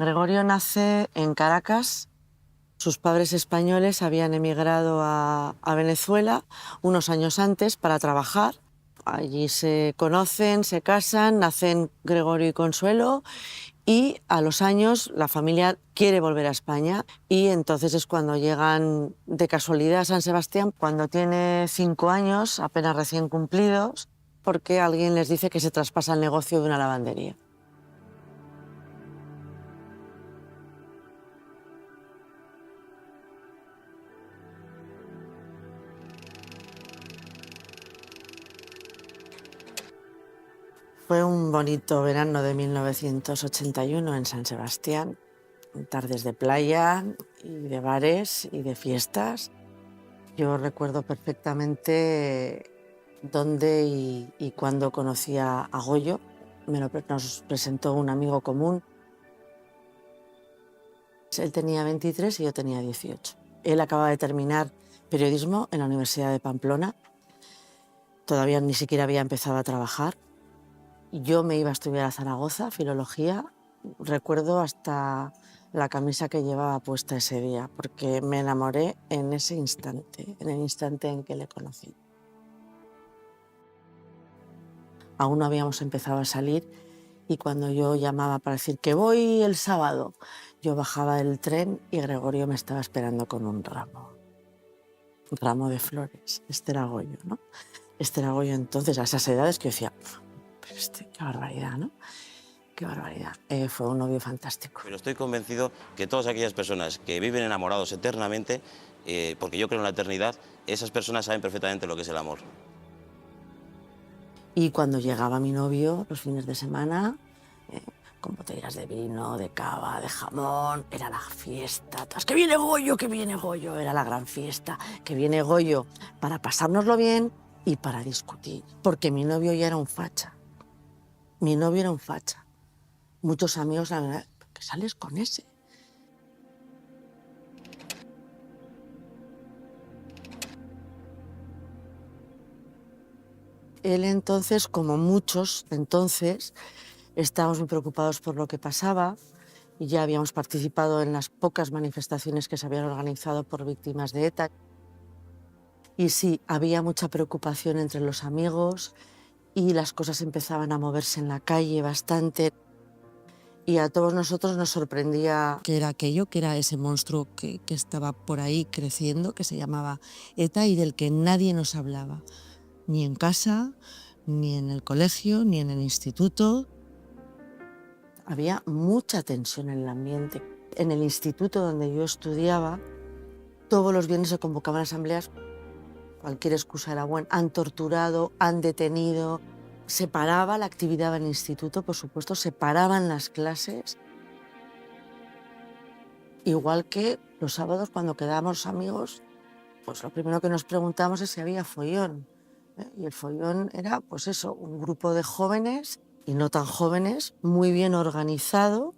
Gregorio nace en Caracas. Sus padres españoles habían emigrado a Venezuela unos años antes para trabajar. Allí se conocen, se casan, nacen Gregorio y Consuelo y a los años la familia quiere volver a España y entonces es cuando llegan de casualidad a San Sebastián, cuando tiene 5 años, apenas recién cumplidos, porque alguien les dice que se traspasa el negocio de una lavandería. Fue un bonito verano de 1981 en San Sebastián, tardes de playa y de bares y de fiestas. Yo recuerdo perfectamente dónde y cuándo conocí a Goyo. Nos presentó un amigo común. Él tenía 23 y yo tenía 18. Él acababa de terminar periodismo en la Universidad de Pamplona. Todavía ni siquiera había empezado a trabajar. Yo me iba a estudiar a Zaragoza, filología. Recuerdo hasta la camisa que llevaba puesta ese día, porque me enamoré en ese instante, en el instante en que le conocí. Aún no habíamos empezado a salir y cuando yo llamaba para decir que voy el sábado, yo bajaba del tren y Gregorio me estaba esperando con un ramo de flores. Este era Goyo, ¿no? Este era Goyo entonces, a esas edades que yo decía, qué barbaridad, ¿no? Qué barbaridad. Fue un novio fantástico. Pero estoy convencido que todas aquellas personas que viven enamorados eternamente, porque yo creo en la eternidad, esas personas saben perfectamente lo que es el amor. Y cuando llegaba mi novio los fines de semana, con botellas de vino, de cava, de jamón, era la fiesta. ¡Que viene Goyo, que viene Goyo! Era la gran fiesta. Que viene Goyo para pasárnoslo bien y para discutir. Porque mi novio ya era un facha. Mi novio era un facha. Muchos amigos, la verdad, ¿qué sales con ese? Él entonces, como muchos entonces, estábamos muy preocupados por lo que pasaba y ya habíamos participado en las pocas manifestaciones que se habían organizado por víctimas de ETA. Y sí, había mucha preocupación entre los amigos y las cosas empezaban a moverse en la calle bastante. Y a todos nosotros nos sorprendía que era aquello, que era ese monstruo que estaba por ahí creciendo, que se llamaba ETA y del que nadie nos hablaba. Ni en casa, ni en el colegio, ni en el instituto. Había mucha tensión en el ambiente. En el instituto donde yo estudiaba, todos los viernes se convocaban asambleas, cualquier excusa era buena. Han torturado, han detenido. Se paraba la actividad en el instituto, por supuesto, se paraban las clases. Igual que los sábados cuando quedábamos amigos, pues lo primero que nos preguntábamos es si había follón. Y el follón era, pues eso, un grupo de jóvenes y no tan jóvenes, muy bien organizado,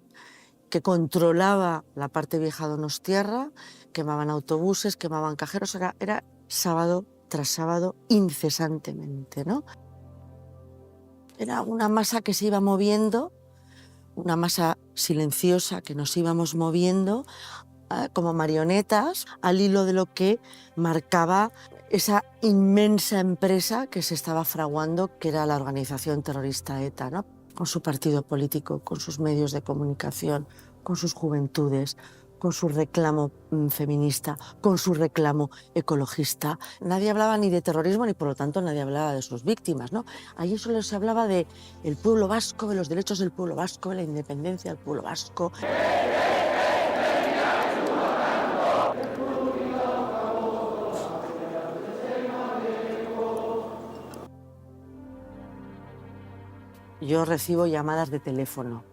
que controlaba la parte vieja de Donostiarra, quemaban autobuses, quemaban cajeros, era sábado tras sábado incesantemente, ¿no? Era una masa que se iba moviendo, una masa silenciosa que nos íbamos moviendo como marionetas al hilo de lo que marcaba esa inmensa empresa que se estaba fraguando, que era la organización terrorista ETA, ¿no? Con su partido político, con sus medios de comunicación, con sus juventudes, con su reclamo feminista, con su reclamo ecologista. Nadie hablaba ni de terrorismo ni por lo tanto nadie hablaba de sus víctimas, ¿no? Allí solo se hablaba del pueblo vasco, de los derechos del pueblo vasco, de la independencia del pueblo vasco. Yo recibo llamadas de teléfono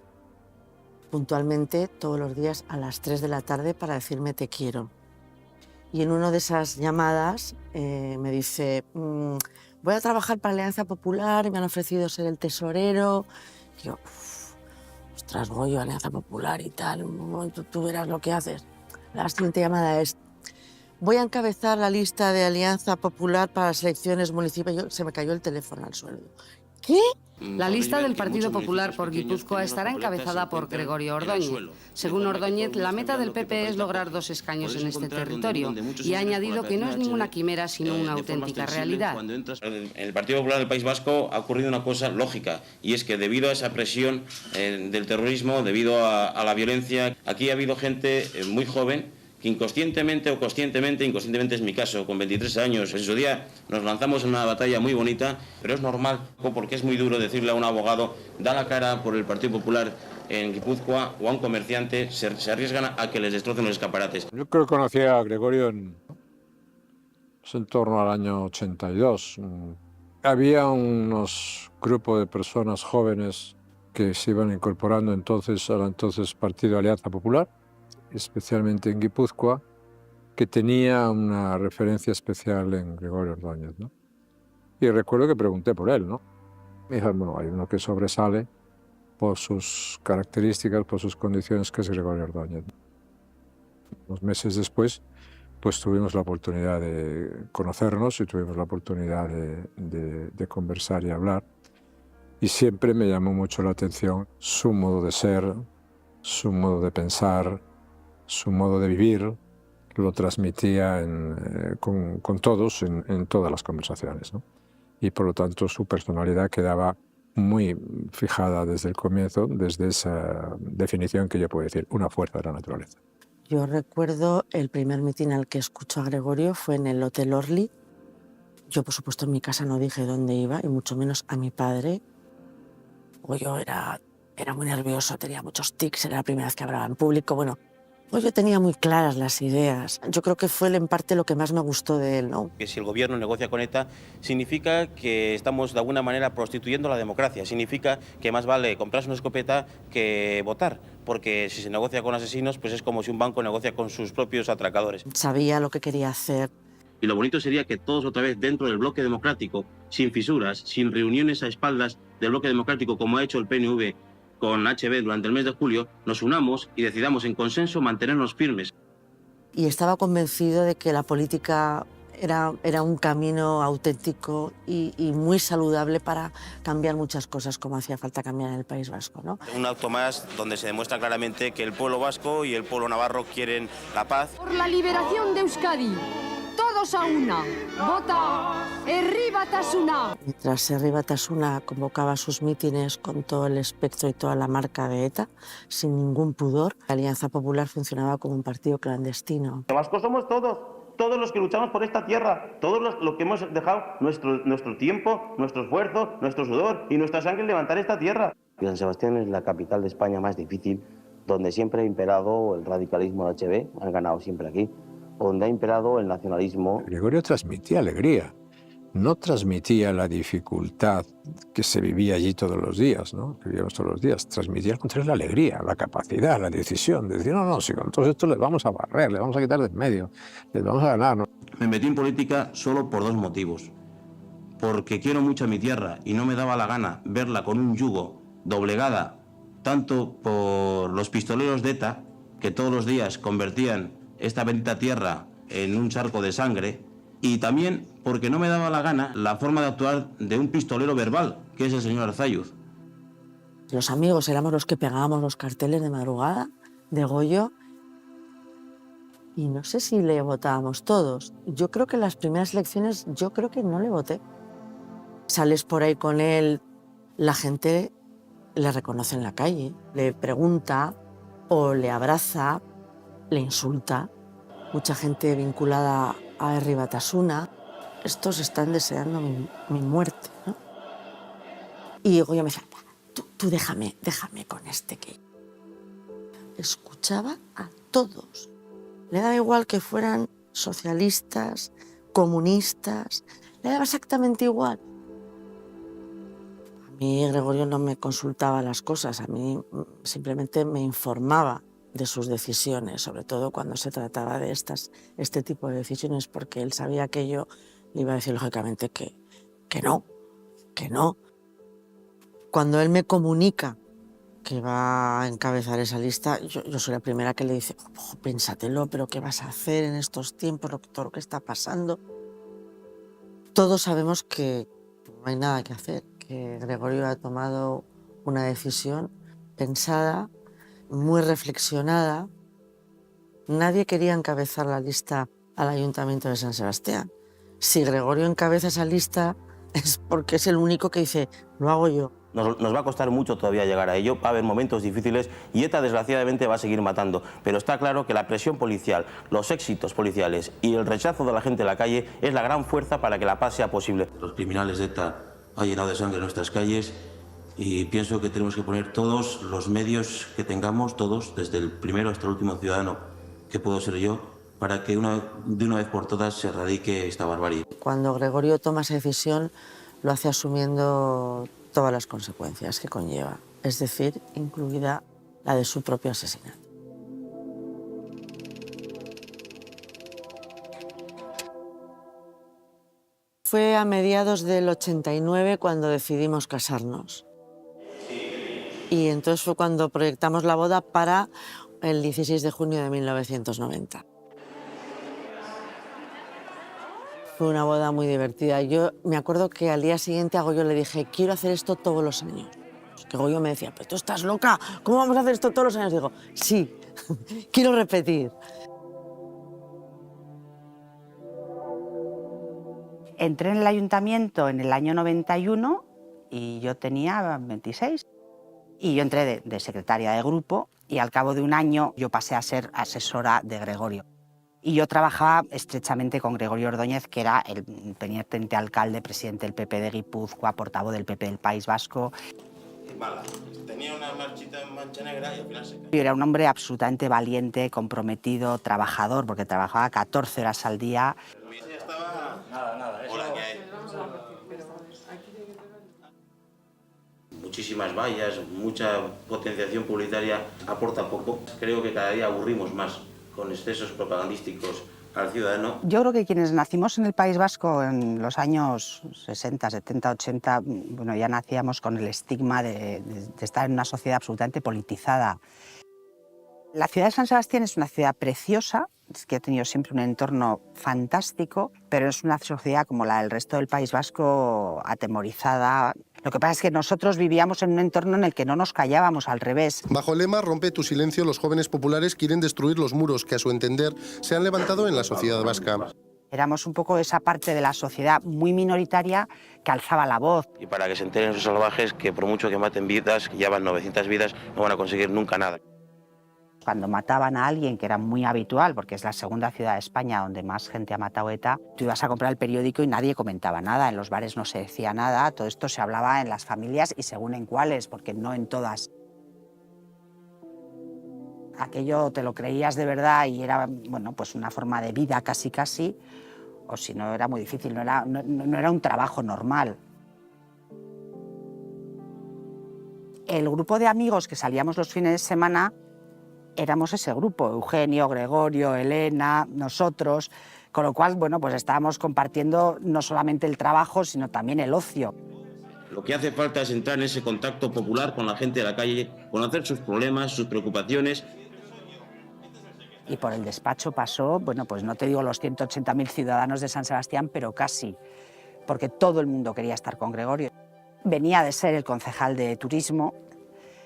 puntualmente todos los días a las 3 de la tarde para decirme te quiero. Y en una de esas llamadas me dice, voy a trabajar para Alianza Popular y me han ofrecido ser el tesorero. Y yo, ostras, Goyo, Alianza Popular y tal, un momento, tú verás lo que haces. La siguiente llamada es, voy a encabezar la lista de Alianza Popular para las elecciones municipales. Se me cayó el teléfono al suelo. ¿Qué? La lista del Partido Popular por Guipúzcoa estará encabezada por Gregorio Ordóñez. Según Ordóñez, la meta del PP es lograr 2 escaños en este territorio y ha añadido que no es ninguna quimera sino una auténtica realidad. En el Partido Popular del País Vasco ha ocurrido una cosa lógica, y es que debido a esa presión del terrorismo, debido a la violencia, aquí ha habido gente muy joven que inconscientemente o conscientemente, inconscientemente es mi caso, con 23 años, en su día nos lanzamos en una batalla muy bonita, pero es normal, porque es muy duro decirle a un abogado, da la cara por el Partido Popular en Guipúzcoa, o a un comerciante, se arriesgan a que les destrocen los escaparates. Yo creo que conocí a Gregorio en torno al año 82. Había unos grupos de personas jóvenes que se iban incorporando entonces al entonces Partido Alianza Popular, especialmente en Guipúzcoa, que tenía una referencia especial en Gregorio Ordóñez, ¿no? Y recuerdo que pregunté por él, ¿no? Me dijeron, bueno, hay uno que sobresale por sus características, por sus condiciones, que es Gregorio Ordóñez. Unos meses después, pues tuvimos la oportunidad de conocernos y tuvimos la oportunidad de conversar y hablar. Y siempre me llamó mucho la atención su modo de ser, su modo de pensar, su modo de vivir. Lo transmitía con todos en todas las conversaciones, ¿no? Y por lo tanto su personalidad quedaba muy fijada desde el comienzo, desde esa definición que yo puedo decir, una fuerza de la naturaleza. Yo recuerdo el primer mitin al que escucho a Gregorio fue en el Hotel Orly. Yo, por supuesto, en mi casa no dije dónde iba, y mucho menos a mi padre. O yo era muy nervioso, tenía muchos tics, era la primera vez que hablaba en público. Bueno, pues yo tenía muy claras las ideas. Yo creo que fue en parte lo que más me gustó de él, ¿no? Que si el gobierno negocia con ETA, significa que estamos de alguna manera prostituyendo la democracia. Significa que más vale comprarse una escopeta que votar, porque si se negocia con asesinos, pues es como si un banco negocia con sus propios atracadores. Sabía lo que quería hacer. Y lo bonito sería que todos otra vez dentro del bloque democrático, sin fisuras, sin reuniones a espaldas del bloque democrático como ha hecho el PNV con HB durante el mes de julio, nos unamos y decidamos en consenso mantenernos firmes. Y estaba convencido de que la política era un camino auténtico y muy saludable para cambiar muchas cosas, como hacía falta cambiar en el País Vasco, ¿no? Un acto más donde se demuestra claramente que el pueblo vasco y el pueblo navarro quieren la paz. Por la liberación de Euskadi. Todos a una. Vota Herri Batasuna. Mientras Herri Batasuna convocaba sus mítines con todo el espectro y toda la marca de ETA, sin ningún pudor, la Alianza Popular funcionaba como un partido clandestino. Los vascos somos todos los que luchamos por esta tierra, todos los que hemos dejado nuestro tiempo, nuestro esfuerzo, nuestro sudor y nuestra sangre en levantar esta tierra. San Sebastián es la capital de España más difícil, donde siempre ha imperado el radicalismo de HB, han ganado siempre aquí, donde ha imperado el nacionalismo. Gregorio transmitía alegría, no transmitía la dificultad que se vivía allí todos los días, ¿no? Que vivíamos todos los días. Transmitía al contrario la alegría, la capacidad, la decisión de decir, no, si con todo esto les vamos a barrer, les vamos a quitar de en medio, les vamos a ganar, ¿no? Me metí en política solo por 2 motivos. Porque quiero mucho a mi tierra y no me daba la gana verla con un yugo doblegada tanto por los pistoleros de ETA, que todos los días convertían esta bendita tierra en un charco de sangre, y también porque no me daba la gana la forma de actuar de un pistolero verbal, que es el señor Arzayuz. Los amigos éramos los que pegábamos los carteles de madrugada de Goyo, y no sé si le votábamos todos. Yo creo que en las primeras elecciones yo creo que no le voté. Sales por ahí con él, la gente le reconoce en la calle, le pregunta o le abraza, le insulta. Mucha gente vinculada a Herri Batasuna. Estos están deseando mi muerte, ¿no? Y Goyo me decía, tú déjame con este que... Escuchaba a todos. Le daba igual que fueran socialistas, comunistas, le daba exactamente igual. A mí Gregorio no me consultaba las cosas, a mí simplemente me informaba de sus decisiones, sobre todo cuando se trataba de este tipo de decisiones, porque él sabía que yo le iba a decir lógicamente que no. Cuando él me comunica que va a encabezar esa lista, yo soy la primera que le dice, pénsatelo, pero ¿qué vas a hacer en estos tiempos, todo lo que está pasando? Todos sabemos que no hay nada que hacer, que Gregorio ha tomado una decisión pensada, muy reflexionada. Nadie quería encabezar la lista al Ayuntamiento de San Sebastián. Si Gregorio encabeza esa lista es porque es el único que dice, lo hago yo. Nos va a costar mucho todavía llegar a ello, va a haber momentos difíciles y ETA desgraciadamente va a seguir matando. Pero está claro que la presión policial, los éxitos policiales y el rechazo de la gente en la calle es la gran fuerza para que la paz sea posible. Los criminales de ETA han llenado de sangre nuestras calles y pienso que tenemos que poner todos los medios que tengamos, todos, desde el primero hasta el último ciudadano, que puedo ser yo, para que de una vez por todas se erradique esta barbarie. Cuando Gregorio toma esa decisión, lo hace asumiendo todas las consecuencias que conlleva, es decir, incluida la de su propio asesinato. Fue a mediados del 89 cuando decidimos casarnos. Y entonces fue cuando proyectamos la boda para el 16 de junio de 1990. Fue una boda muy divertida. Yo me acuerdo que al día siguiente a Goyo le dije, quiero hacer esto todos los años. Que Goyo me decía, pero tú estás loca, ¿cómo vamos a hacer esto todos los años? Digo, sí, quiero repetir. Entré en el ayuntamiento en el año 91 y yo tenía 26. Y yo entré de secretaria de grupo y al cabo de un año yo pasé a ser asesora de Gregorio. Y yo trabajaba estrechamente con Gregorio Ordóñez, que era el teniente alcalde, presidente del PP de Guipúzcoa, portavoz del PP del País Vasco. Tenía una marchita en mancha negra y al final se cayó. Yo era un hombre absolutamente valiente, comprometido, trabajador, porque trabajaba 14 horas al día. Ya estaba... Nada. Hola, ¿qué hay? Muchísimas vallas, mucha potenciación publicitaria aporta poco. Creo que cada día aburrimos más con excesos propagandísticos al ciudadano. Yo creo que quienes nacimos en el País Vasco en los años 60, 70, 80, bueno, ya nacíamos con el estigma de estar en una sociedad absolutamente politizada. La ciudad de San Sebastián es una ciudad preciosa, es que ha tenido siempre un entorno fantástico, pero es una sociedad como la del resto del País Vasco atemorizada. Lo que pasa es que nosotros vivíamos en un entorno en el que no nos callábamos, al revés. Bajo el lema Rompe tu silencio, los jóvenes populares quieren destruir los muros que, a su entender, se han levantado en la sociedad vasca. Éramos un poco esa parte de la sociedad muy minoritaria que alzaba la voz. Y para que se enteren esos salvajes que por mucho que maten vidas, que ya van 900 vidas, no van a conseguir nunca nada. Cuando mataban a alguien, que era muy habitual, porque es la segunda ciudad de España donde más gente ha matado ETA, tú ibas a comprar el periódico y nadie comentaba nada, en los bares no se decía nada, todo esto se hablaba en las familias y según en cuáles, porque no en todas. Aquello te lo creías de verdad y era, bueno, pues una forma de vida casi, o si no era muy difícil, no era un trabajo normal. El grupo de amigos que salíamos los fines de semana éramos ese grupo, Eugenio, Gregorio, Elena, nosotros, con lo cual, bueno, pues estábamos compartiendo no solamente el trabajo, sino también el ocio. Lo que hace falta es entrar en ese contacto popular con la gente de la calle, conocer sus problemas, sus preocupaciones. Y por el despacho pasó, bueno, pues no te digo los 180.000 ciudadanos de San Sebastián, pero casi, porque todo el mundo quería estar con Gregorio. Venía de ser el concejal de turismo,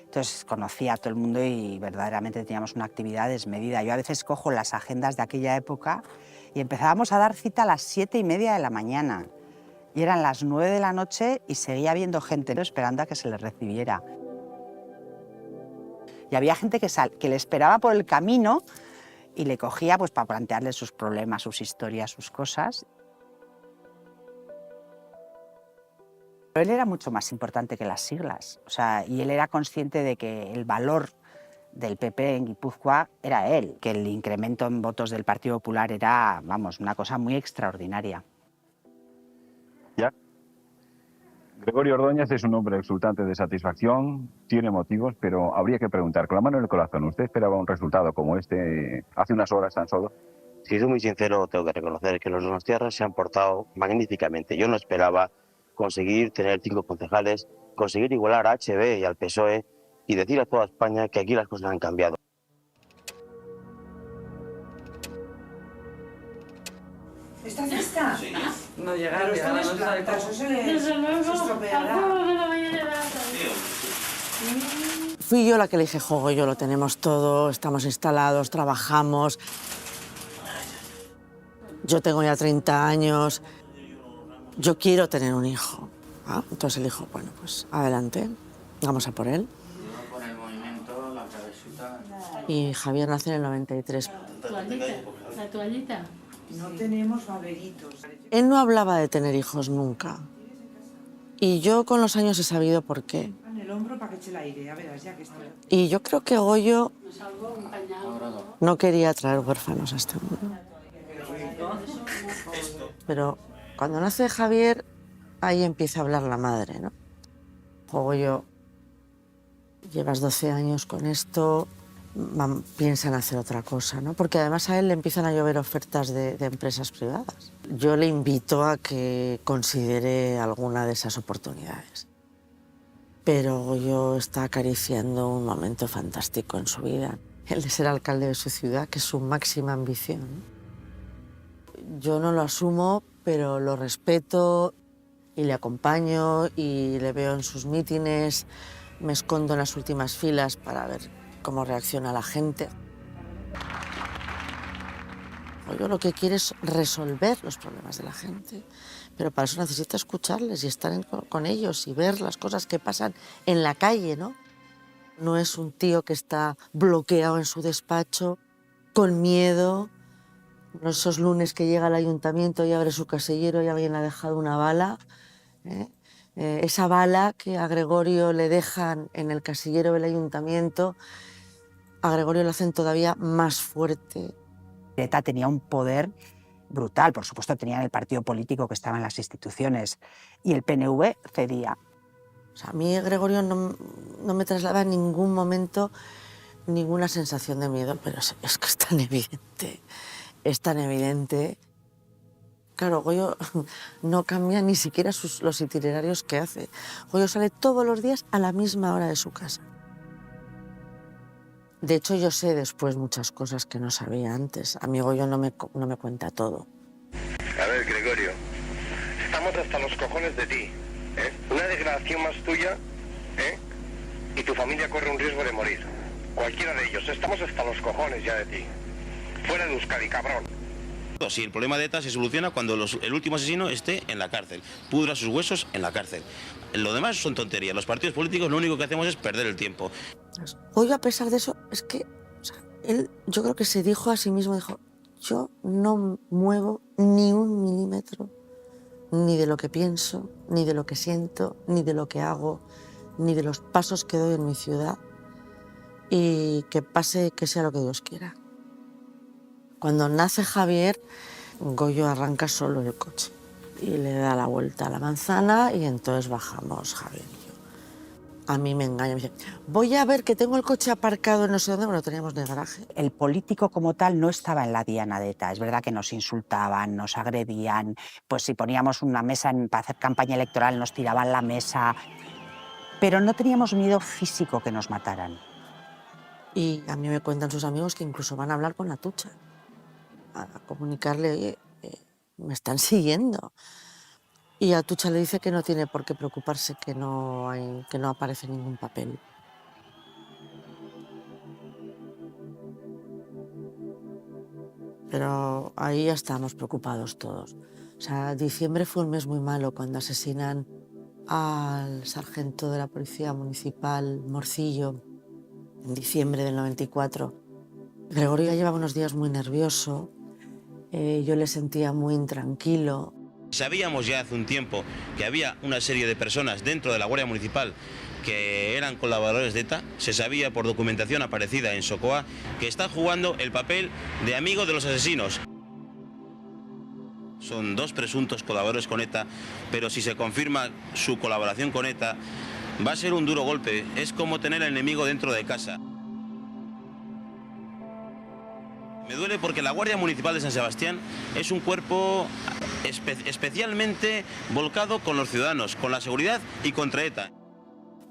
entonces conocía a todo el mundo y verdaderamente teníamos una actividad desmedida. Yo a veces cojo las agendas de aquella época y empezábamos a dar cita a las 7:30 de la mañana. Y eran las 9 de la noche y seguía habiendo gente esperando a que se les recibiera. Y había gente que le esperaba por el camino y le cogía pues, para plantearle sus problemas, sus historias, sus cosas. Pero él era mucho más importante que las siglas, o sea, y él era consciente de que el valor del PP en Guipúzcoa era él, que el incremento en votos del Partido Popular era, vamos, una cosa muy extraordinaria. ¿Ya? Gregorio Ordóñez es un hombre exultante de satisfacción, tiene motivos, pero habría que preguntar, con la mano en el corazón, ¿usted esperaba un resultado como este hace unas horas tan solo? Si soy muy sincero, tengo que reconocer que los donostiarras se han portado magníficamente. Yo no esperaba conseguir tener 5 concejales, conseguir igualar a HB y al PSOE y decir a toda España que aquí las cosas han cambiado. ¿Estás lista? Sí. no llegar a la noche del caso se estropeará. Fui yo la que le dije, juego, yo lo tenemos todo, estamos instalados, trabajamos. Yo tengo ya 30 años, yo quiero tener un hijo. Entonces él dijo, bueno, pues adelante, vamos a por él. Y Javier nace en el 93. La toallita. No tenemos baberitos. Él no hablaba de tener hijos nunca. Y yo con los años he sabido por qué. En el hombro para que eche el aire, ya verás, ya que está. Y yo creo que Goyo no quería traer huérfanos a este mundo. Pero cuando nace Javier, ahí empieza a hablar la madre, ¿no? Goyo, llevas 12 años con esto, piensa en hacer otra cosa, ¿no? Porque además a él le empiezan a llover ofertas de empresas privadas. Yo le invito a que considere alguna de esas oportunidades. Pero Goyo está acariciando un momento fantástico en su vida, el de ser alcalde de su ciudad, que es su máxima ambición. Yo no lo asumo, pero lo respeto y le acompaño y le veo en sus mítines, me escondo en las últimas filas para ver cómo reacciona la gente. Yo lo que quiero es resolver los problemas de la gente, pero para eso necesita escucharles y estar con ellos y ver las cosas que pasan en la calle, ¿no? No es un tío que está bloqueado en su despacho, con miedo. Esos lunes que llega al ayuntamiento y abre su casillero y alguien le ha dejado una bala, esa bala que a Gregorio le dejan en el casillero del ayuntamiento, a Gregorio lo hacen todavía más fuerte. ETA tenía un poder brutal, por supuesto tenían el partido político que estaba en las instituciones y el PNV cedía. O sea, a mí Gregorio no me traslada en ningún momento ninguna sensación de miedo, pero es que es tan evidente. Es tan evidente. Claro, Goyo no cambia ni siquiera los itinerarios que hace. Goyo sale todos los días a la misma hora de su casa. De hecho, yo sé después muchas cosas que no sabía antes. A mí Goyo no me cuenta todo. A ver, Gregorio, estamos hasta los cojones de ti. Una declaración más tuya, y tu familia corre un riesgo de morir. Cualquiera de ellos. Estamos hasta los cojones ya de ti. Fuera de Euskadi, cabrón. Sí, el problema de ETA se soluciona cuando el último asesino esté en la cárcel, pudra sus huesos en la cárcel. Lo demás son tonterías. Los partidos políticos lo único que hacemos es perder el tiempo. Goyo, a pesar de eso, es que él, yo creo que se dijo a sí mismo, dijo, yo no muevo ni un milímetro, ni de lo que pienso, ni de lo que siento, ni de lo que hago, ni de los pasos que doy en mi ciudad, y que pase, que sea lo que Dios quiera. Cuando nace Javier, Goyo arranca solo el coche y le da la vuelta a la manzana y entonces bajamos Javier y yo. A mí me engaña, me dice, voy a ver que tengo el coche aparcado en no sé dónde, bueno, teníamos de garaje. El político como tal no estaba en la diana de ETA. Es verdad que nos insultaban, nos agredían, pues si poníamos una mesa para hacer campaña electoral nos tiraban la mesa, pero no teníamos miedo físico que nos mataran. Y a mí me cuentan sus amigos que incluso van a hablar con la Tucha, a comunicarle, oye, me están siguiendo. Y Atucha le dice que no tiene por qué preocuparse, que no aparece ningún papel. Pero ahí ya estábamos preocupados todos. O sea, diciembre fue un mes muy malo cuando asesinan al sargento de la Policía Municipal, Morcillo, en diciembre del 94. Gregorio ya llevaba unos días muy nervioso. Yo le sentía muy intranquilo. Sabíamos ya hace un tiempo que había una serie de personas dentro de la Guardia Municipal que eran colaboradores de ETA. Se sabía por documentación aparecida en Socoa que está jugando el papel de amigo de los asesinos. Son dos presuntos colaboradores con ETA, pero si se confirma su colaboración con ETA, va a ser un duro golpe. Es como tener al enemigo dentro de casa. Me duele porque la Guardia Municipal de San Sebastián es un cuerpo especialmente volcado con los ciudadanos, con la seguridad y contra ETA.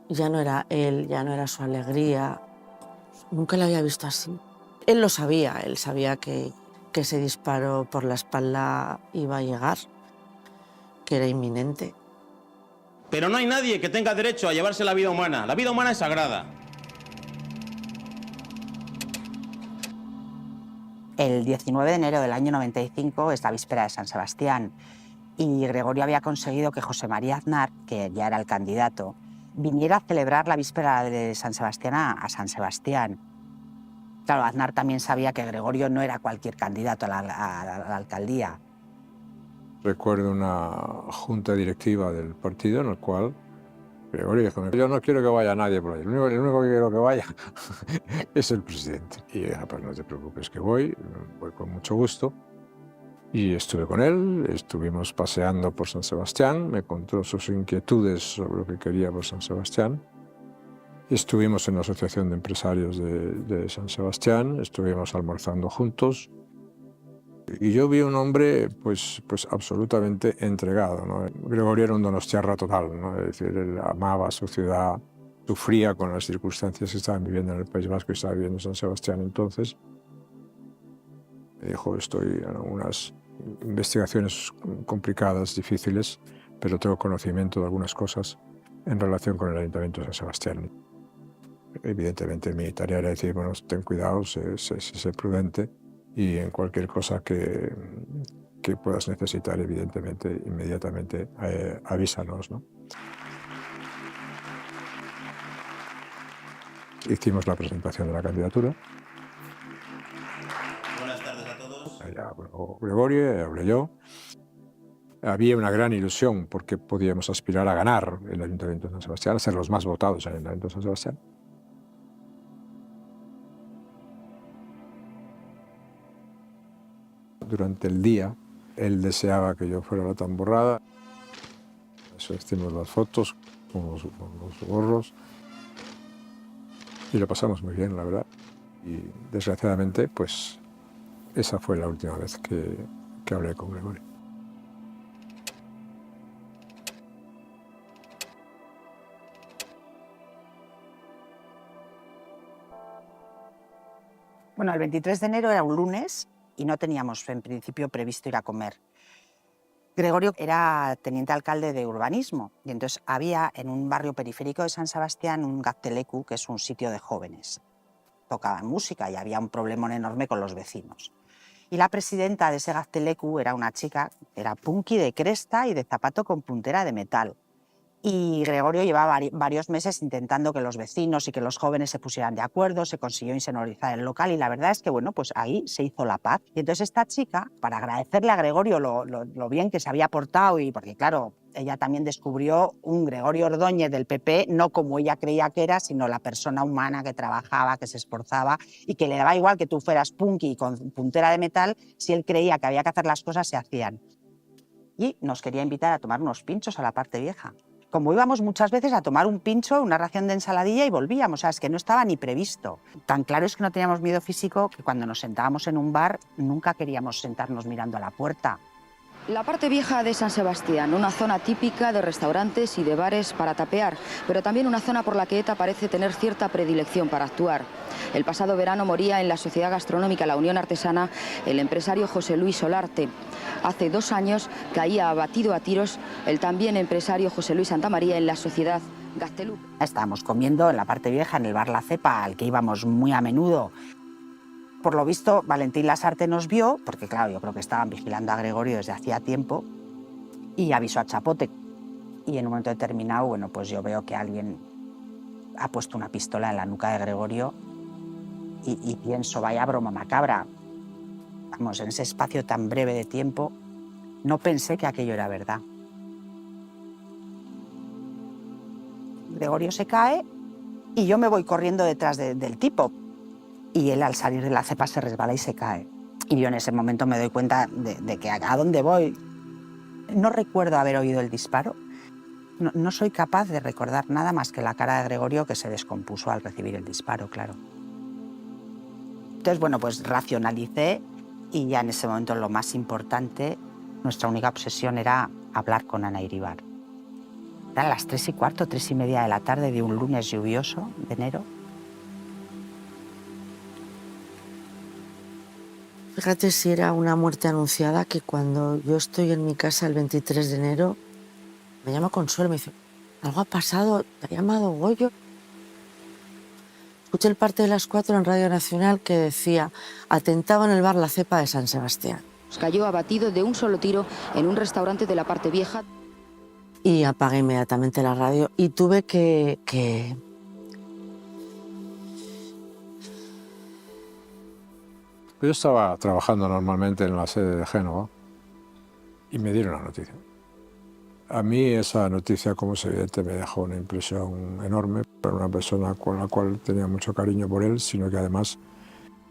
Ya no era él, ya no era su alegría. Nunca le había visto así. Él lo sabía, él sabía que ese disparo por la espalda iba a llegar. que era inminente. Pero no hay nadie que tenga derecho a llevarse la vida humana. La vida humana es sagrada. El 19 de enero del año 95 es la víspera de San Sebastián y Gregorio había conseguido que José María Aznar, que ya era el candidato, viniera a celebrar la víspera de San Sebastián a San Sebastián. Claro, Aznar también sabía que Gregorio no era cualquier candidato a la alcaldía. Recuerdo una junta directiva del partido en la cual Gregorio dijo: yo no quiero que vaya nadie por ahí, el único que quiero que vaya es el presidente. Y yo dije: pues no te preocupes que voy con mucho gusto. Y estuve con él, estuvimos paseando por San Sebastián, me contó sus inquietudes sobre lo que quería por San Sebastián. Estuvimos en la Asociación de Empresarios de San Sebastián, estuvimos almorzando juntos. Y yo vi un hombre pues absolutamente entregado, ¿no? Gregorio era un donostiarra total, ¿no? Es decir, él amaba a su ciudad, sufría con las circunstancias que estaban viviendo en el País Vasco y estaba viviendo en San Sebastián entonces. Me dijo: estoy en unas investigaciones complicadas, difíciles, pero tengo conocimiento de algunas cosas en relación con el Ayuntamiento de San Sebastián. Evidentemente mi tarea era decir: bueno, ten cuidado, sé prudente, y en cualquier cosa que puedas necesitar, evidentemente, inmediatamente avísanos, ¿no? Hicimos la presentación de la candidatura. Buenas tardes a todos. Ya habló Gregorio, hablé yo. Había una gran ilusión porque podíamos aspirar a ganar el Ayuntamiento de San Sebastián, a ser los más votados en el Ayuntamiento de San Sebastián. Durante el día, él deseaba que yo fuera la tamborrada. Hicimos las fotos con los gorros y lo pasamos muy bien, la verdad. Y desgraciadamente, pues esa fue la última vez que hablé con Gregorio. Bueno, el 23 de enero era un lunes y no teníamos en principio previsto ir a comer. Gregorio era teniente alcalde de urbanismo y entonces había en un barrio periférico de San Sebastián un gazteleku, que es un sitio de jóvenes. Tocaban música y había un problemón enorme con los vecinos. Y la presidenta de ese gazteleku era una chica, era punky de cresta y de zapato con puntera de metal. Y Gregorio llevaba varios meses intentando que los vecinos y que los jóvenes se pusieran de acuerdo, se consiguió insonorizar el local y la verdad es que, bueno, pues ahí se hizo la paz. Y entonces esta chica, para agradecerle a Gregorio lo bien que se había portado, y porque claro, ella también descubrió un Gregorio Ordóñez del PP, no como ella creía que era, sino la persona humana que trabajaba, que se esforzaba y que le daba igual que tú fueras punky y con puntera de metal, si él creía que había que hacer las cosas, se hacían. Y nos quería invitar a tomar unos pinchos a la parte vieja. Como íbamos muchas veces a tomar un pincho, una ración de ensaladilla y volvíamos, o sea, es que no estaba ni previsto. Tan claro es que no teníamos miedo físico que cuando nos sentábamos en un bar nunca queríamos sentarnos mirando a la puerta. La parte vieja de San Sebastián, una zona típica de restaurantes y de bares para tapear, pero también una zona por la que ETA parece tener cierta predilección para actuar. El pasado verano moría en la Sociedad Gastronómica La Unión Artesana el empresario José Luis Solarte. Hace 2 años caía abatido a tiros el también empresario José Luis Santamaría en la Sociedad Gaztelup. Estábamos comiendo en la parte vieja, en el bar La Cepa, al que íbamos muy a menudo. Por lo visto, Valentín Lasarte nos vio, porque claro, yo creo que estaban vigilando a Gregorio desde hacía tiempo, y avisó a Chapote. Y en un momento determinado, bueno, pues yo veo que alguien ha puesto una pistola en la nuca de Gregorio y pienso, vaya broma macabra. Vamos, en ese espacio tan breve de tiempo, no pensé que aquello era verdad. Gregorio se cae y yo me voy corriendo detrás del tipo. Y él, al salir de La Cepa, se resbala y se cae. Y yo en ese momento me doy cuenta de que a dónde voy. No recuerdo haber oído el disparo. No soy capaz de recordar nada más que la cara de Gregorio, que se descompuso al recibir el disparo, claro. Entonces, bueno, pues racionalicé y ya en ese momento lo más importante, nuestra única obsesión era hablar con Ana Iribar. Eran las 3:15, 3:30 de la tarde de un lunes lluvioso de enero. Fíjate si era una muerte anunciada, que cuando yo estoy en mi casa el 23 de enero, me llama Consuelo y me dice, algo ha pasado, te ha llamado Goyo. Escuché el parte de las 4 en Radio Nacional que decía, atentaba en el bar La Cepa de San Sebastián. Cayó abatido de un solo tiro en un restaurante de la parte vieja. Y apagué inmediatamente la radio y tuve que... Yo estaba trabajando normalmente en la sede de Génova y me dieron la noticia. A mí esa noticia, como es evidente, me dejó una impresión enorme. Era una persona con la cual tenía mucho cariño por él, sino que además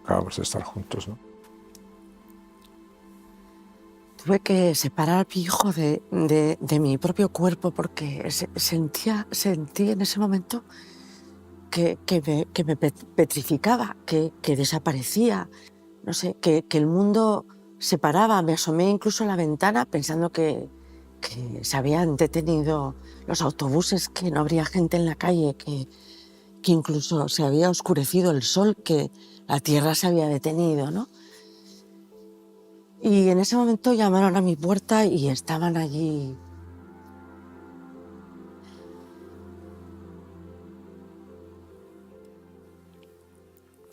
acabamos de estar juntos, ¿no? Tuve que separar a mi hijo de mi propio cuerpo porque sentí en ese momento que me petrificaba, que desaparecía. No sé, que el mundo se paraba. Me asomé incluso a la ventana pensando que se habían detenido los autobuses, que no habría gente en la calle, que incluso se había oscurecido el sol, que la tierra se había detenido, ¿no? Y en ese momento llamaron a mi puerta y estaban allí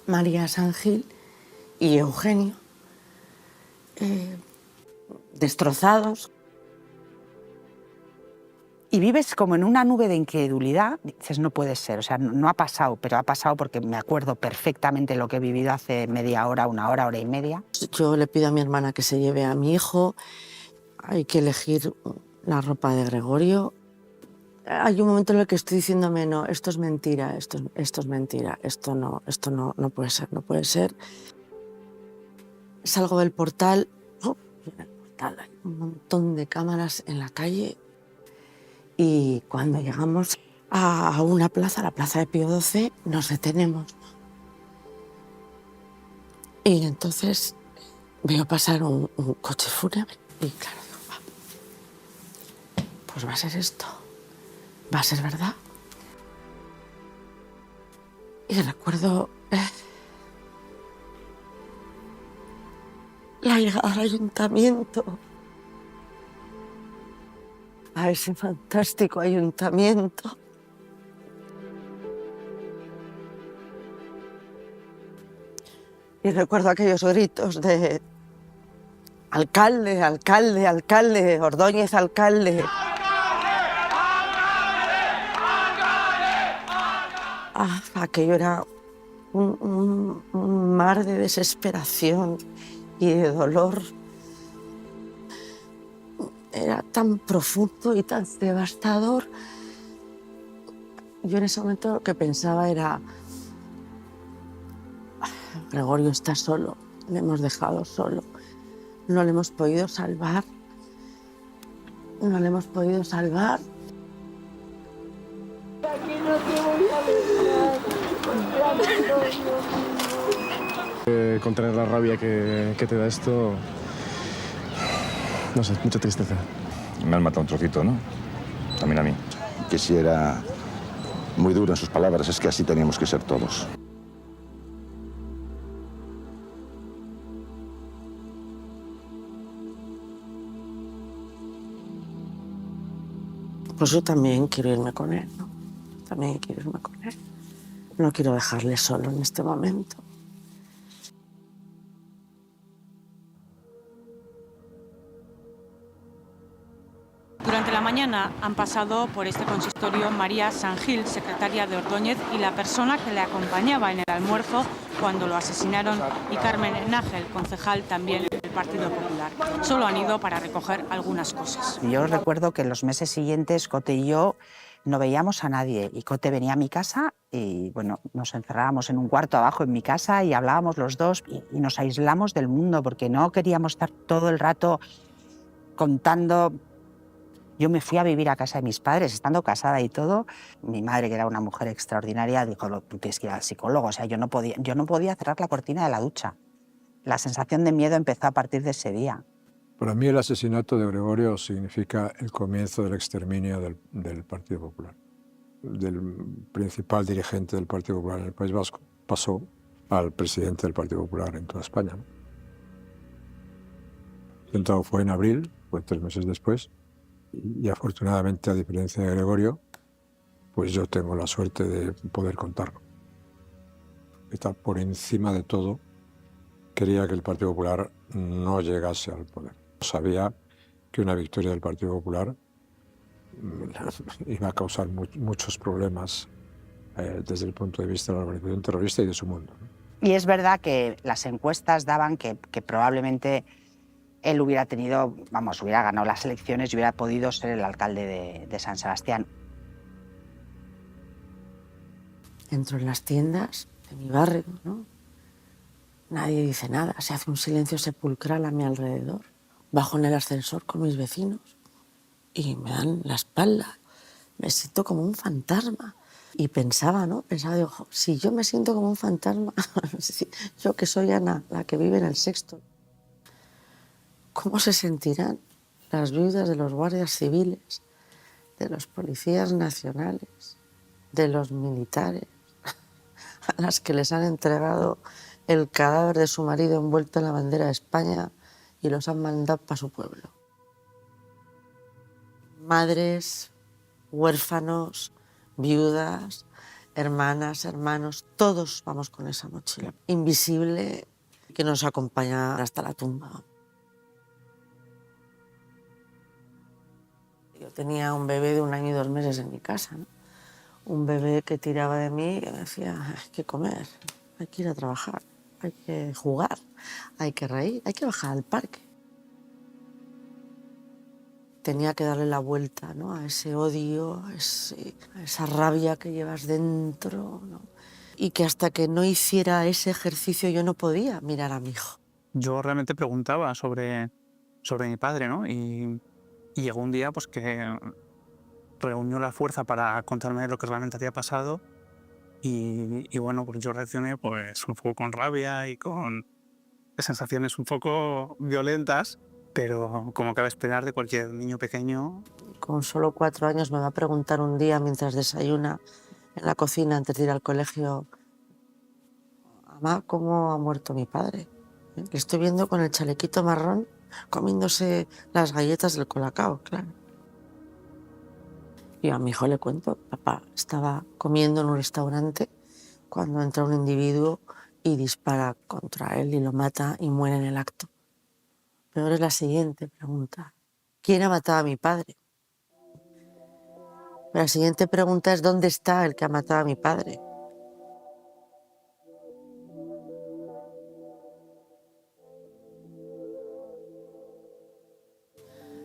María Sangil y Eugenio, destrozados. Y vives como en una nube de incredulidad, dices, no puede ser, o sea, no ha pasado, pero ha pasado porque me acuerdo perfectamente lo que he vivido hace media hora, una hora, hora y media. Yo le pido a mi hermana que se lleve a mi hijo, hay que elegir la ropa de Gregorio. Hay un momento en el que estoy diciéndome, no, esto es mentira, esto es mentira, esto no puede ser, no puede ser. Salgo del portal, en el portal hay un montón de cámaras en la calle y cuando llegamos a una plaza, la plaza de Pío XII, nos detenemos. Y entonces veo pasar un coche fúnebre y claro, digo, pues va a ser esto, va a ser verdad. Y recuerdo la llegada al ayuntamiento, a ese fantástico ayuntamiento. Y recuerdo aquellos gritos de alcalde, alcalde, alcalde, Ordóñez, alcalde. Aquello era un mar de desesperación y de dolor. Era tan profundo y tan devastador. Yo en ese momento lo que pensaba era, Gregorio está solo, le hemos dejado solo, no le hemos podido salvar, no le hemos podido salvar. Aquí no te voy a dejar. Contener la rabia que te da esto, no sé, mucha tristeza. Me han matado un trocito, ¿no? También a mí. Que si era muy duro en sus palabras, es que así teníamos que ser todos. Pues yo también quiero irme con él, ¿no? También quiero irme con él. No quiero dejarle solo en este momento. Durante la mañana han pasado por este consistorio María Sangil, secretaria de Ordóñez, y la persona que le acompañaba en el almuerzo cuando lo asesinaron, y Carmen Nájel, concejal también del Partido Popular. Solo han ido para recoger algunas cosas. Yo recuerdo que en los meses siguientes Cote y yo no veíamos a nadie, y Cote venía a mi casa y bueno, nos encerrábamos en un cuarto abajo en mi casa y hablábamos los dos y nos aislamos del mundo porque no queríamos estar todo el rato contando. Yo me fui a vivir a casa de mis padres, estando casada y todo. Mi madre, que era una mujer extraordinaria, dijo, tú tienes que ir al psicólogo. O sea, yo no podía cerrar la cortina de la ducha. La sensación de miedo empezó a partir de ese día. Para mí el asesinato de Gregorio significa el comienzo del exterminio del Partido Popular. Del principal dirigente del Partido Popular en el País Vasco pasó al presidente del Partido Popular en toda España, ¿no? atentado fue en abril, fue 3 meses después, y afortunadamente, a diferencia de Gregorio, pues yo tengo la suerte de poder contarlo. Está por encima de todo. Quería que el Partido Popular no llegase al poder. Sabía que una victoria del Partido Popular iba a causar muchos problemas desde el punto de vista de la organización terrorista y de su mundo, ¿no? Y es verdad que las encuestas daban que probablemente él hubiera tenido, vamos, hubiera ganado las elecciones y hubiera podido ser el alcalde de San Sebastián. Entro en las tiendas de mi barrio, ¿no? Nadie dice nada, se hace un silencio sepulcral a mi alrededor. Bajo en el ascensor con mis vecinos y me dan la espalda. Me siento como un fantasma. Y pensaba, ¿no? Pensaba, digo, si yo me siento como un fantasma, yo que soy Ana, la que vive en el Sexto, ¿cómo se sentirán las viudas de los guardias civiles, de los policías nacionales, de los militares, a las que les han entregado el cadáver de su marido envuelto en la bandera de España y los han mandado para su pueblo? Madres, huérfanos, viudas, hermanas, hermanos, todos vamos con esa mochila invisible que nos acompaña hasta la tumba. Yo tenía un bebé de 1 año y 2 meses en mi casa, ¿no? Un bebé que tiraba de mí y me decía, hay que comer, hay que ir a trabajar, hay que jugar, hay que reír, hay que bajar al parque. Tenía que darle la vuelta, ¿no?, a ese odio, a esa rabia que llevas dentro, ¿no? Y que hasta que no hiciera ese ejercicio yo no podía mirar a mi hijo. Yo realmente preguntaba sobre mi padre, ¿no? Y llegó un día pues, que reunió la fuerza para contarme lo que realmente había pasado y bueno, pues yo reaccioné pues, un poco con rabia y con sensaciones un poco violentas, pero como cabe esperar de cualquier niño pequeño. Con solo 4 años me va a preguntar un día mientras desayuna en la cocina antes de ir al colegio, mamá, ¿cómo ha muerto mi padre? Le estoy viendo con el chalequito marrón comiéndose las galletas del Colacao, claro. Y a mi hijo le cuento, papá estaba comiendo en un restaurante cuando entra un individuo y dispara contra él y lo mata y muere en el acto. Peor es la siguiente pregunta. ¿Quién ha matado a mi padre? La siguiente pregunta es ¿dónde está el que ha matado a mi padre?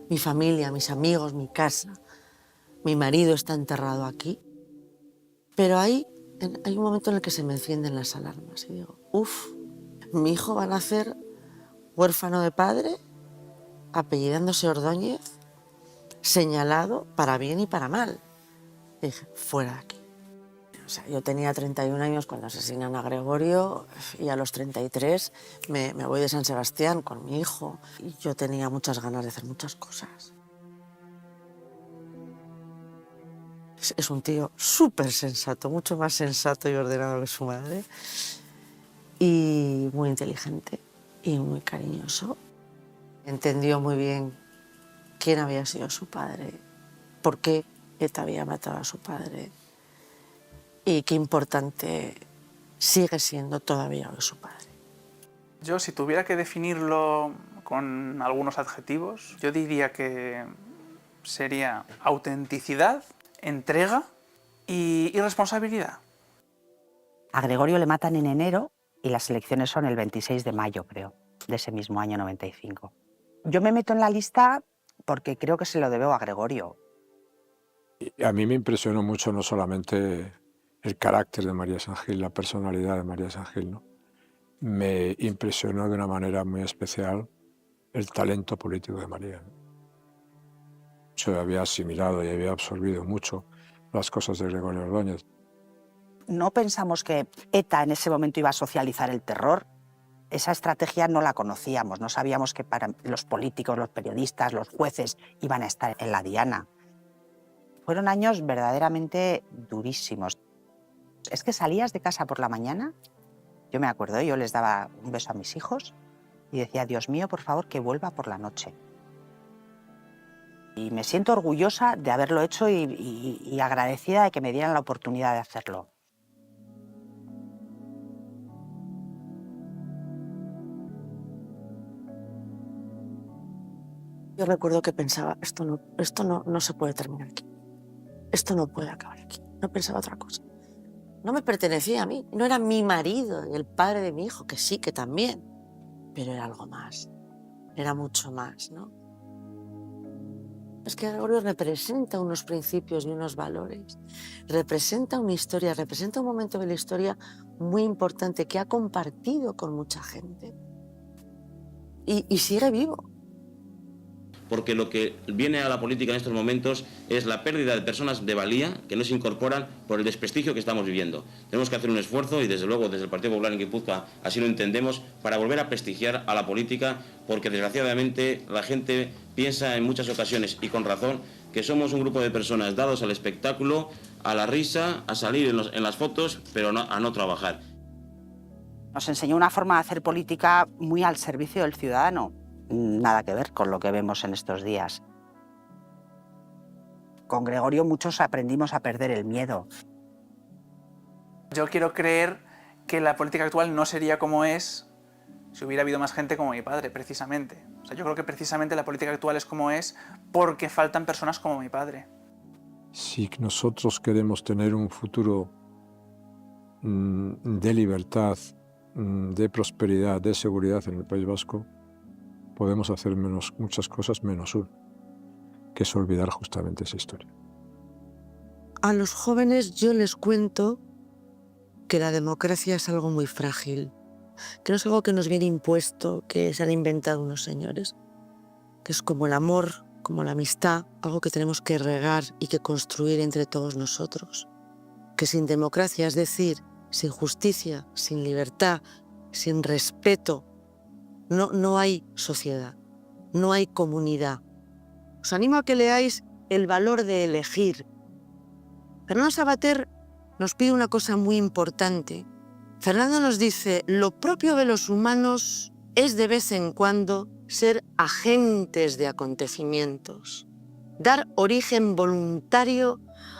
Mi familia, mis amigos, mi casa, mi marido está enterrado aquí. Pero hay un momento en el que se me encienden las alarmas y digo, uff, mi hijo va a nacer huérfano de padre, apellidándose Ordóñez, señalado para bien y para mal. Y dije, fuera de aquí. O sea, yo tenía 31 años cuando asesinan a Gregorio y a los 33 me voy de San Sebastián con mi hijo y yo tenía muchas ganas de hacer muchas cosas. Es un tío súper sensato, mucho más sensato y ordenado que su madre y muy inteligente y muy cariñoso. Entendió muy bien quién había sido su padre, por qué ETA había matado a su padre y qué importante sigue siendo todavía hoy su padre. Yo, si tuviera que definirlo con algunos adjetivos, yo diría que sería autenticidad, entrega y responsabilidad. A Gregorio le matan en enero y las elecciones son el 26 de mayo, creo, de ese mismo año 95. Yo me meto en la lista porque creo que se lo debo a Gregorio. A mí me impresionó mucho no solamente el carácter de María San Gil, la personalidad de María San Gil, ¿no? Me impresionó de una manera muy especial el talento político de María. Yo había asimilado y había absorbido mucho las cosas de Gregorio Ordóñez. No pensamos que ETA en ese momento iba a socializar el terror. Esa estrategia no la conocíamos, no sabíamos que para los políticos, los periodistas, los jueces iban a estar en la diana. Fueron años verdaderamente durísimos. Es que salías de casa por la mañana, yo me acuerdo, yo les daba un beso a mis hijos Y decía, Dios mío, por favor, que vuelva por la noche. Y me siento orgullosa de haberlo hecho y agradecida de que me dieran la oportunidad de hacerlo. Yo recuerdo que pensaba, esto no se puede terminar aquí. Esto no puede acabar aquí. No pensaba otra cosa. No me pertenecía a mí. No era mi marido, el padre de mi hijo, que sí, que también. Pero era algo más. Era mucho más, ¿no? Es que Gregorio representa unos principios y unos valores. Representa una historia, representa un momento de la historia muy importante que ha compartido con mucha gente. Y sigue vivo. Porque lo que viene a la política en estos momentos es la pérdida de personas de valía que no se incorporan por el desprestigio que estamos viviendo. Tenemos que hacer un esfuerzo y desde luego desde el Partido Popular en Guipúzcoa así lo entendemos para volver a prestigiar a la política porque desgraciadamente la gente piensa en muchas ocasiones y con razón que somos un grupo de personas dados al espectáculo, a la risa, a salir en las fotos pero a no trabajar. Nos enseñó una forma de hacer política muy al servicio del ciudadano. Nada que ver con lo que vemos en estos días. Con Gregorio muchos aprendimos a perder el miedo. Yo quiero creer que la política actual no sería como es si hubiera habido más gente como mi padre, precisamente. O sea, yo creo que precisamente la política actual es como es porque faltan personas como mi padre. Si nosotros queremos tener un futuro de libertad, de prosperidad, de seguridad en el País Vasco, podemos hacer muchas cosas menos una, que es olvidar justamente esa historia. A los jóvenes yo les cuento que la democracia es algo muy frágil, que no es algo que nos viene impuesto, que se han inventado unos señores, que es como el amor, como la amistad, algo que tenemos que regar y que construir entre todos nosotros. Que sin democracia, es decir, sin justicia, sin libertad, sin respeto, no hay sociedad, no hay comunidad. Os animo a que leáis El valor de elegir. Fernando Savater nos pide una cosa muy importante. Fernando nos dice, lo propio de los humanos es de vez en cuando ser agentes de acontecimientos, dar origen voluntario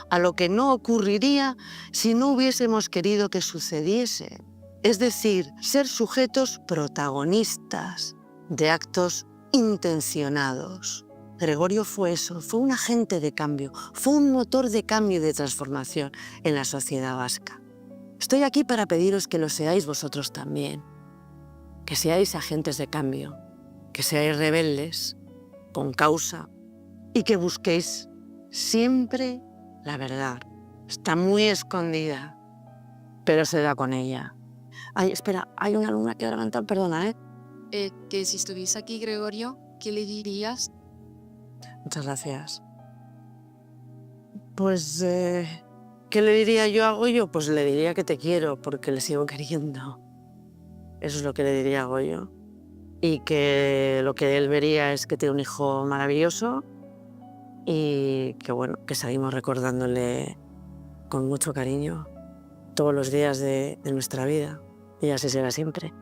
a lo que no ocurriría si no hubiésemos querido que sucediese. Es decir, ser sujetos protagonistas de actos intencionados. Gregorio fue eso, fue un agente de cambio, fue un motor de cambio y de transformación en la sociedad vasca. Estoy aquí para pediros que lo seáis vosotros también, que seáis agentes de cambio, que seáis rebeldes, con causa, y que busquéis siempre la verdad. Está muy escondida, pero se da con ella. Ay, espera, hay una alumna que ha levantado, perdona, Que si estuviese aquí, Gregorio, ¿qué le dirías? Muchas gracias. Pues, ¿qué le diría yo a Goyo? Pues le diría que te quiero, porque le sigo queriendo. Eso es lo que le diría a Goyo. Y que lo que él vería es que tiene un hijo maravilloso y que, bueno, que seguimos recordándole con mucho cariño todos los días de nuestra vida. Y así será siempre.